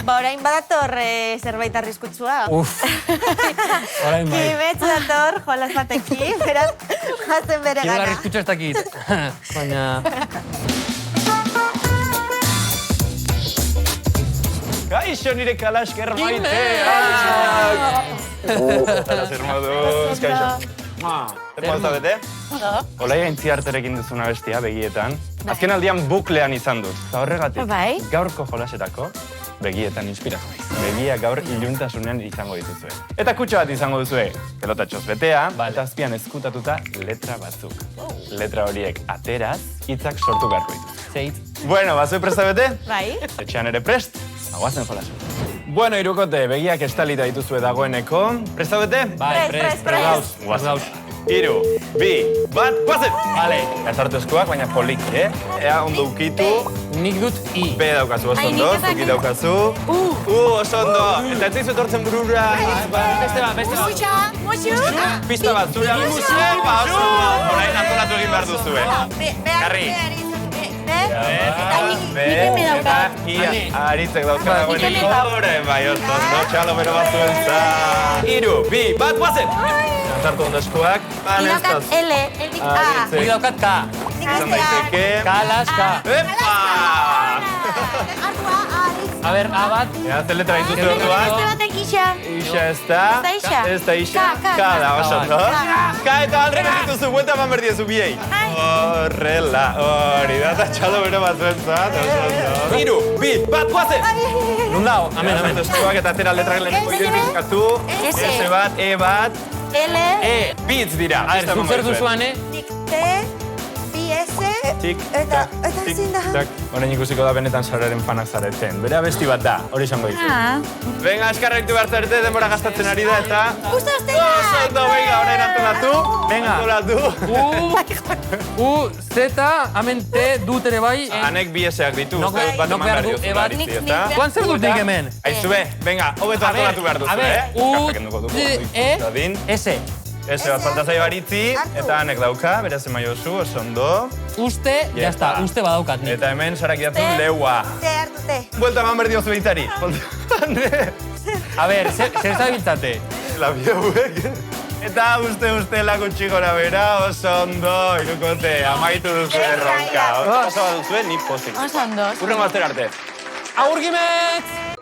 Ba, orain badator zerbait arriskutsua. Orain bai. Kimetz dator, jolas batekin, beraz, jazen bere Igual gana. arriskutsu ez dakit. Baina... Kaixo nire kalasker maiteak! Kalasker moduz, kaixo. Zer mozta bete? Olai gaintziarterekin duzuna bestia begietan. Azken aldian buklean izan dut. Eta horregatik, Bai. gaurko jolasetako begietan inspiratu naiz. Begia gaur iluntasunean izango dituzue. Eta kutxo bat izango duzue, pelotatxoz betea, eta azpian ezkutatuta letra batzuk. Letra horiek ateraz, hitzak sortu beharko dituzue. Zeit. Bueno, bazue presta bete? Bai. Etxean ere prest, aguazen jolasu. Bueno, irukote, begiak estalita dituzue dagoeneko. Presta bete? Bai, Prest, gauz. Guazen. 3, 2, 1, guazen! Vale. Ezartu eskuak, baina polik, Ea ondo ukitu. Nik dut I. B daukazu oso Ai, ondo, nik ez zuki dakit. daukazu. Oso ondo. Eta ez dizu etortzen burura. Beste bat. Musu. Pista bat, zure abizu. Ba, oso ondo. Orain antolatu egin behar duzue. Garri. Eta ia, aritzek dauzka dagoeneko. Bai, oso ondo, txalo bero bat zuen za. 3, 2, 1, guazen! Zartu ondo eskuak. Irakat L, eldik A. Nik daukat K. Izan daiteke. Kalas K. Epa! Ardua, aritz. A ber, A bat. Ea, ze letra dituzu orduan. Beste batek isa. Ixa ez da. Ez da ixa. Ez da ixa. Ka, Ka da, oso ondo. Ka eta alrega Ka. dituzu, buelta eman berdiezu biei. Horrela, hori da, eta txalo bero bat zuentzat, oso ondo. 3, 2, 1, guazen! Nun dao? Amen, Zartu amen. eskuak eta atera letrak lehenko S, identifikatu. S. S bat, E bat, L. Bitz dira. A ber, zut zer duzuan, Nik T. Bi S. Tik, Eta tak, tik, ezin da. tak. Horen ikusiko da benetan sarraren fanak zareten. Bere abesti bat da, hori izango dizu. Venga, eskarrektu behar zarete, denbora gastatzen ari da, eta... Uste ostela. Oso ondo, venga, orain antolatu. Venga. Antolatu. U, Z, hemen T, dut ere bai. Hanek bi eseak ditu, Nok- uste dut bat nok eman behar behar du, diozu ebat. Laritzi, Nik- ezta? nik Kuan zer dut nik hemen? Aizue, venga, hobeto A ber, antolatu behar duzu, a ber, U, Kartak enduko dugu, E, Dadin. S. Ese bat falta zaio Aritzi, eta hanek dauka, beraz emaiozu, oso ondo. Uste, jazta, Yepa. uste badaukat nik. Eta hemen sarak idatzu leua. Te hartu te. Buelta eman behar diozu beitari. A ber, zer zabiltzate? Labiauek. Eta uste lako txigora bera, oso ondo, irukote, amaitu duzu erronka. Oso bat duzue, ni pozik. Oso ondo. Urrengo azter arte. Agur Gimetz!